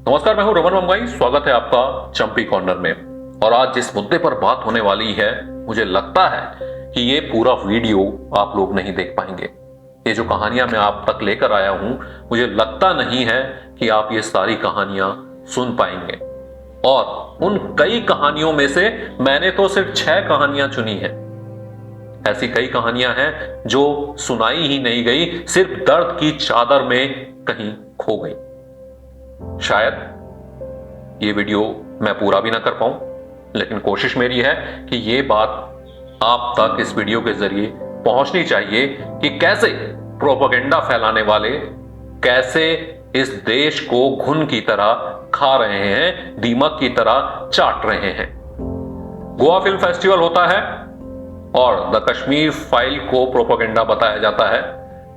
नमस्कार, मैं हूं रमन ममगाई। स्वागत है आपका चंपी कॉर्नर में। और आज जिस मुद्दे पर बात होने वाली है, मुझे लगता है कि ये पूरा वीडियो आप लोग नहीं देख पाएंगे। ये जो कहानियां मैं आप तक लेकर आया हूं, मुझे लगता नहीं है कि आप ये सारी कहानियां सुन पाएंगे। और उन कई कहानियों में से मैंने तो सिर्फ 6 कहानियां चुनी हैं। ऐसी कई कहानियां हैं जो सुनाई ही नहीं गई, सिर्फ दर्द की चादर में कहीं खो गई। शायद ये वीडियो मैं पूरा भी ना कर पाऊं, लेकिन कोशिश मेरी है कि ये बात आप तक इस वीडियो के जरिए पहुंचनी चाहिए कि कैसे प्रोपेगेंडा फैलाने वाले कैसे इस देश को घुन की तरह खा रहे हैं, दीमक की तरह चाट रहे हैं। गोवा फिल्म फेस्टिवल होता है और द कश्मीर फाइल को प्रोपेगेंडा बताया जाता है।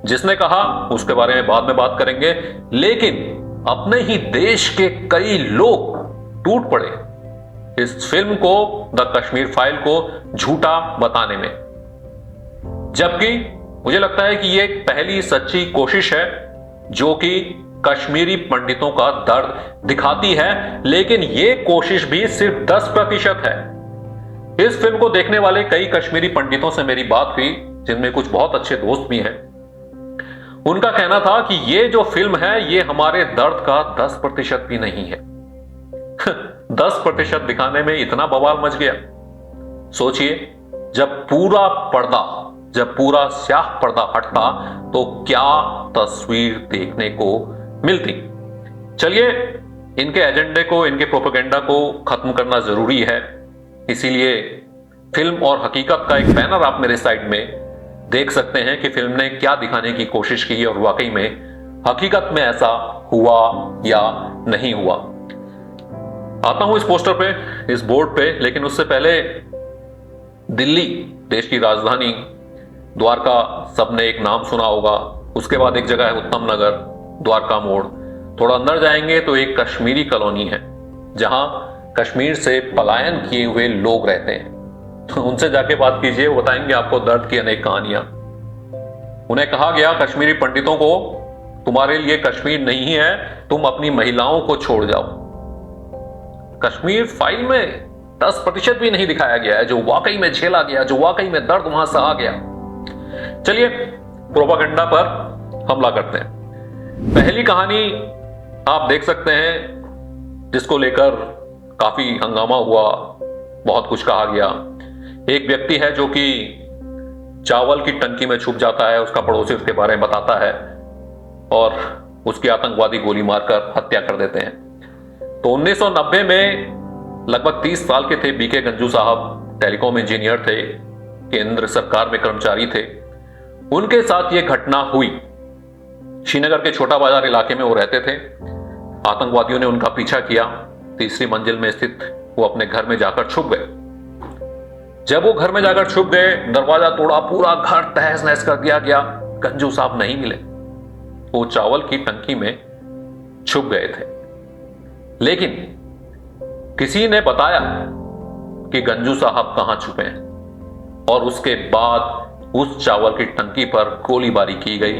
जिसने कहा उसके बारे में बाद में बात करेंगे, लेकिन अपने ही देश के कई लोग टूट पड़े इस फिल्म को, द कश्मीर फाइल को झूठा बताने में। जबकि मुझे लगता है कि यह एक पहली सच्ची कोशिश है जो कि कश्मीरी पंडितों का दर्द दिखाती है, लेकिन यह कोशिश भी सिर्फ 10% है। इस फिल्म को देखने वाले कई कश्मीरी पंडितों से मेरी बात हुई, जिनमें कुछ बहुत अच्छे दोस्त भी हैं। उनका कहना था कि ये जो फिल्म है ये हमारे दर्द का 10% भी नहीं है। 10% दिखाने में इतना बवाल मच गया। सोचिए, जब पूरा स्याह पर्दा हटता तो क्या तस्वीर देखने को मिलती। चलिए, इनके एजेंडे को, इनके प्रोपेगेंडा को खत्म करना जरूरी है। इसीलिए फिल्म और हकीकत का एक बैनर आप मेरे साइड में देख सकते हैं कि फिल्म ने क्या दिखाने की कोशिश की और वाकई में हकीकत में ऐसा हुआ या नहीं हुआ। आता हूं इस पोस्टर पे, इस बोर्ड पे, लेकिन उससे पहले दिल्ली, देश की राजधानी, द्वारका, सबने एक नाम सुना होगा। उसके बाद एक जगह है उत्तम नगर, द्वारका मोड़। थोड़ा अंदर जाएंगे तो एक कश्मीरी कॉलोनी है जहां कश्मीर से पलायन किए हुए लोग रहते हैं। तो उनसे जाके बात कीजिए, वो बताएंगे आपको दर्द की अनेक कहानियां। उन्हें कहा गया कश्मीरी पंडितों को, तुम्हारे लिए कश्मीर नहीं है, तुम अपनी महिलाओं को छोड़ जाओ। कश्मीर फाइल में 10% भी नहीं दिखाया गया है, जो वाकई में झेला गया, जो वाकई में दर्द वहां सहा गया। चलिए, प्रोपेगेंडा पर हमला करते हैं। पहली कहानी आप देख सकते हैं, जिसको लेकर काफी हंगामा हुआ, बहुत कुछ कहा गया। एक व्यक्ति है जो कि चावल की टंकी में छुप जाता है, उसका पड़ोसी उसके बारे में बताता है और उसकी आतंकवादी गोली मारकर हत्या कर देते हैं। तो 1990 में लगभग 30 साल के थे बीके गंजू साहब, टेलीकॉम इंजीनियर थे, केंद्र सरकार में कर्मचारी थे। उनके साथ यह घटना हुई। श्रीनगर के छोटा बाजार इलाके में वो रहते थे। आतंकवादियों ने उनका पीछा किया। तीसरी मंजिल में स्थित वो अपने घर में जाकर छुप गए। जब वो घर में जाकर छुप गए, दरवाजा तोड़ा, पूरा घर तहस नहस कर दिया गया। गंजू साहब नहीं मिले, वो चावल की टंकी में छुप गए थे। लेकिन किसी ने बताया कि गंजू साहब कहां छुपे हैं और उसके बाद उस चावल की टंकी पर गोलीबारी की गई।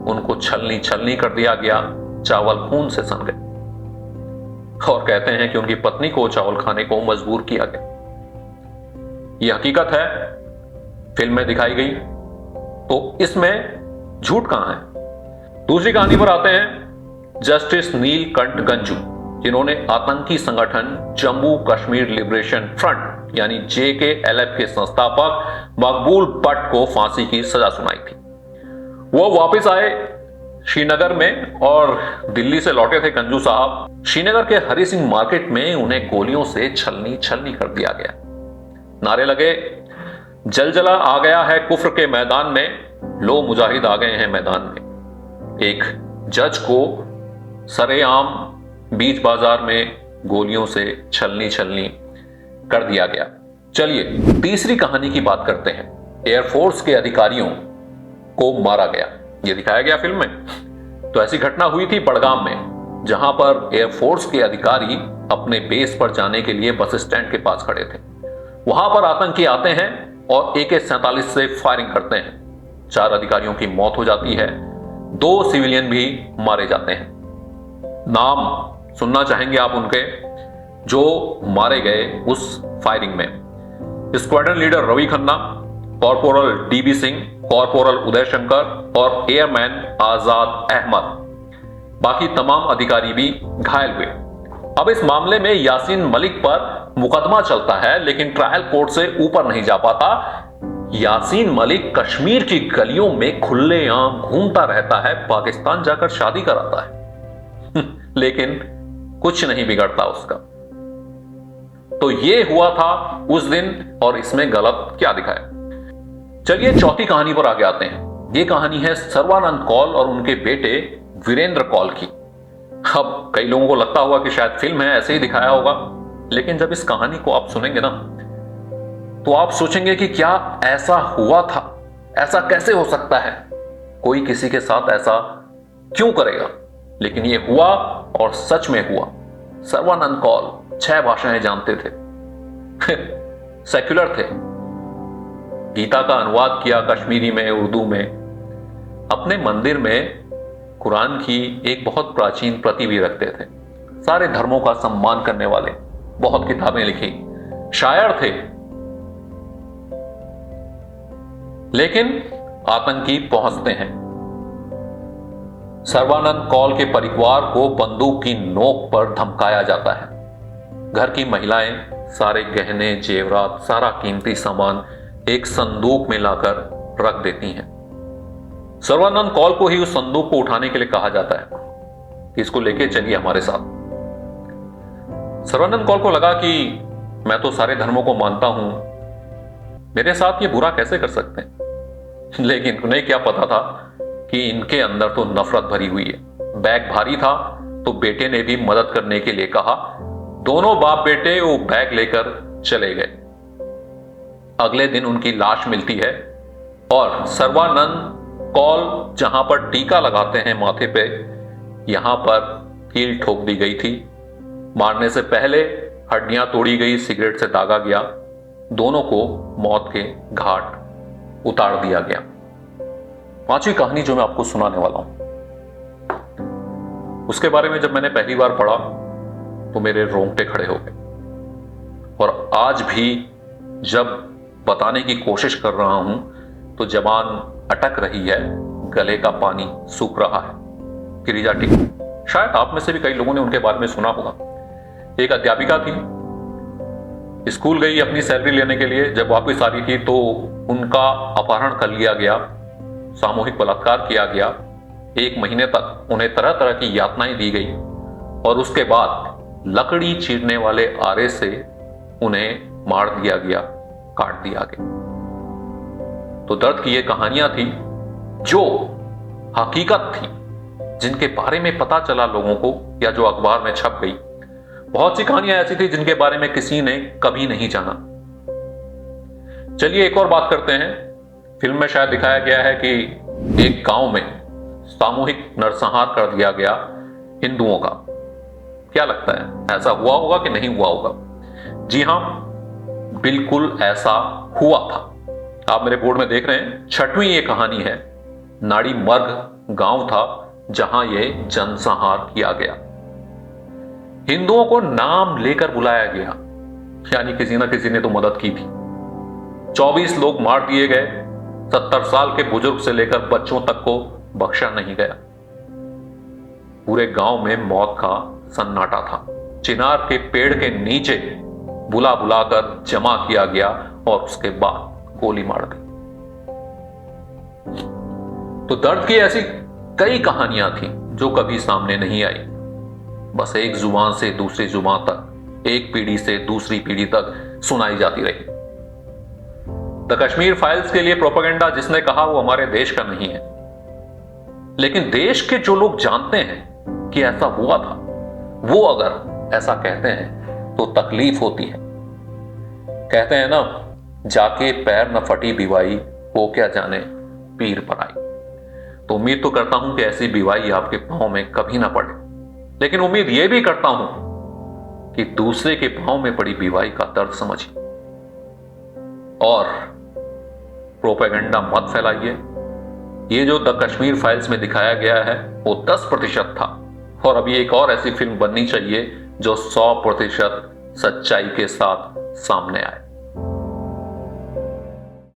उनको छलनी छलनी कर दिया गया, चावल खून से सन गए और कहते हैं कि उनकी पत्नी को चावल खाने को मजबूर किया गया। यह हकीकत है, फिल्म में दिखाई गई, तो इसमें झूठ कहां है। दूसरी कहानी पर आते हैं। जस्टिस नीलकंठ गंजू, जिन्होंने आतंकी संगठन जम्मू कश्मीर लिबरेशन फ्रंट यानी JKLF के संस्थापक मकबूल भट्ट को फांसी की सजा सुनाई थी। वो वापस आए श्रीनगर में और दिल्ली से लौटे थे गंजू साहब। श्रीनगर के हरि सिंह मार्केट में उन्हें गोलियों से छलनी छलनी कर दिया गया। नारे लगे, जलजला आ गया है कुफ्र के मैदान में, लो मुजाहिद आ गए हैं मैदान में। एक जज को सरेआम बीच बाजार में गोलियों से छलनी छलनी कर दिया गया। चलिए, तीसरी कहानी की बात करते हैं। एयरफोर्स के अधिकारियों को मारा गया, यह दिखाया गया फिल्म में। तो ऐसी घटना हुई थी बड़गाम में, जहां पर एयरफोर्स के अधिकारी अपने बेस पर जाने के लिए बस स्टैंड के पास खड़े थे। वहां पर आतंकी आते हैं और AK-47 से फायरिंग करते हैं। 4 अधिकारियों की मौत हो जाती है, 2 सिविलियन भी मारे जाते हैं। नाम सुनना चाहेंगे आप उनके, जो मारे गए उस फायरिंग में। Squadron leader Ravi Khanna, corporal DB Singh, corporal Uday Shankar और एयरमैन आजाद अहमद, बाकी तमाम अधिकारी भी घायल हुए। अब इस मामले में यासीन मलिक पर मुकदमा चलता है, लेकिन ट्रायल कोर्ट से ऊपर नहीं जा पाता। यासीन मलिक कश्मीर की गलियों में खुलेआम घूमता रहता है, पाकिस्तान जाकर शादी कराता है लेकिन कुछ नहीं बिगड़ता उसका। तो ये हुआ था उस दिन, और इसमें गलत क्या दिखाया। चलिए चौथी कहानी पर आगे आते हैं। ये कहानी है सर्वानंद कौल और उनके बेटे वीरेंद्र कौल की। अब कई लोगों को लगता होगा कि शायद फिल्म है, ऐसे ही दिखाया होगा, लेकिन जब इस कहानी को आप सुनेंगे ना, तो आप सोचेंगे कि क्या ऐसा हुआ था? ऐसा कैसे हो सकता है? कोई किसी के साथ ऐसा क्यों करेगा? लेकिन ये हुआ, और सच में हुआ। सर्वानंद कौल 6 भाषाएं जानते थे सेक्युलर थे, गीता का अनुवाद किया कश्मीरी में, उर्दू में। अपने मंदिर में कुरान की एक बहुत प्राचीन प्रति भी रखते थे। सारे धर्मों का सम्मान करने वाले, बहुत किताबें लिखी, शायर थे। लेकिन आतंकी पहुंचते हैं। सर्वानंद कौल के परिवार को बंदूक की नोक पर धमकाया जाता है। घर की महिलाएं सारे गहने जेवरात, सारा कीमती सामान एक संदूक में लाकर रख देती हैं। सर्वानंद कौल को ही उस संदूक को उठाने के लिए कहा जाता है कि इसको लेके चलिए हमारे साथ। सर्वानंद कौल को लगा कि मैं तो सारे धर्मों को मानता हूं, मेरे साथ ये बुरा कैसे कर सकते हैं। लेकिन उन्हें क्या पता था कि इनके अंदर तो नफरत भरी हुई है। बैग भारी था, तो बेटे ने भी मदद करने के लिए कहा। दोनों बाप बेटे वो बैग लेकर चले गए। अगले दिन उनकी लाश मिलती है, और सर्वानंद कौल जहां पर टीका लगाते हैं माथे पे, यहां पर कील ठोक दी गई थी। मारने से पहले हड्डियां तोड़ी गई, सिगरेट से दागा गया। दोनों को मौत के घाट उतार दिया गया। 5वीं कहानी जो मैं आपको सुनाने वाला हूं, उसके बारे में जब मैंने पहली बार पढ़ा तो मेरे रोंगटे खड़े हो गए, और आज भी जब बताने की कोशिश कर रहा हूं तो जबान अटक रही है, गले का पानी सूख रहा है। गिरिजा टिक्कू, शायद आप में से भी कई लोगों ने उनके बारे में सुना होगा। एक अध्यापिका थी, स्कूल गई अपनी सैलरी लेने के लिए। जब वापस आ रही थी तो उनका अपहरण कर लिया गया, सामूहिक बलात्कार किया गया। 1 महीने तक उन्हें तरह तरह की यातनाएं दी गई, और उसके बाद लकड़ी चीरने वाले आरे से उन्हें मार दिया गया, काट दिया गया। तो दर्द की ये कहानियां थी जो हकीकत थी, जिनके बारे में पता चला लोगों को, या जो अखबार में छप गई। बहुत सी कहानियां ऐसी थी जिनके बारे में किसी ने कभी नहीं जाना। चलिए एक और बात करते हैं। फिल्म में शायद दिखाया गया है कि एक गांव में सामूहिक नरसंहार कर दिया गया हिंदुओं का। क्या लगता है, ऐसा हुआ होगा कि नहीं हुआ होगा? जी हां, बिल्कुल ऐसा हुआ था। आप मेरे बोर्ड में देख रहे हैं, 6वीं ये कहानी है। नाड़ी मर्ग गांव था जहां यह जनसंहार किया गया। हिंदुओं को नाम लेकर बुलाया गया, यानी किसी ना किसी ने तो मदद की थी। 24 लोग मार दिए गए। 70 साल के बुजुर्ग से लेकर बच्चों तक को बख्शा नहीं गया। पूरे गांव में मौत का सन्नाटा था। चिनार के पेड़ के नीचे बुला बुलाकर जमा किया गया, और उसके बाद गोली मार दी। तो दर्द की ऐसी कई कहानियां थी जो कभी सामने नहीं आई। बस एक जुबान से दूसरी जुबान तक, एक पीढ़ी से दूसरी पीढ़ी तक सुनाई जाती रही। द कश्मीर फाइल्स के लिए प्रोपेगेंडा जिसने कहा वो हमारे देश का नहीं है, लेकिन देश के जो लोग जानते हैं कि ऐसा हुआ था, वो अगर ऐसा कहते हैं तो तकलीफ होती है। कहते हैं ना, जाके पैर न फटी बिवाई, वो क्या जाने पीर पर आई। तो उम्मीद तो करता हूं कि ऐसी बिवाई आपके पांव में कभी ना पड़े, लेकिन उम्मीद यह भी करता हूं कि दूसरे के पांव में पड़ी बिवाई का दर्द समझिए, और प्रोपेगेंडा मत फैलाइए। ये जो द कश्मीर फाइल्स में दिखाया गया है वो 10% था, और अभी एक और ऐसी फिल्म बननी चाहिए जो 100% सच्चाई के साथ सामने आए।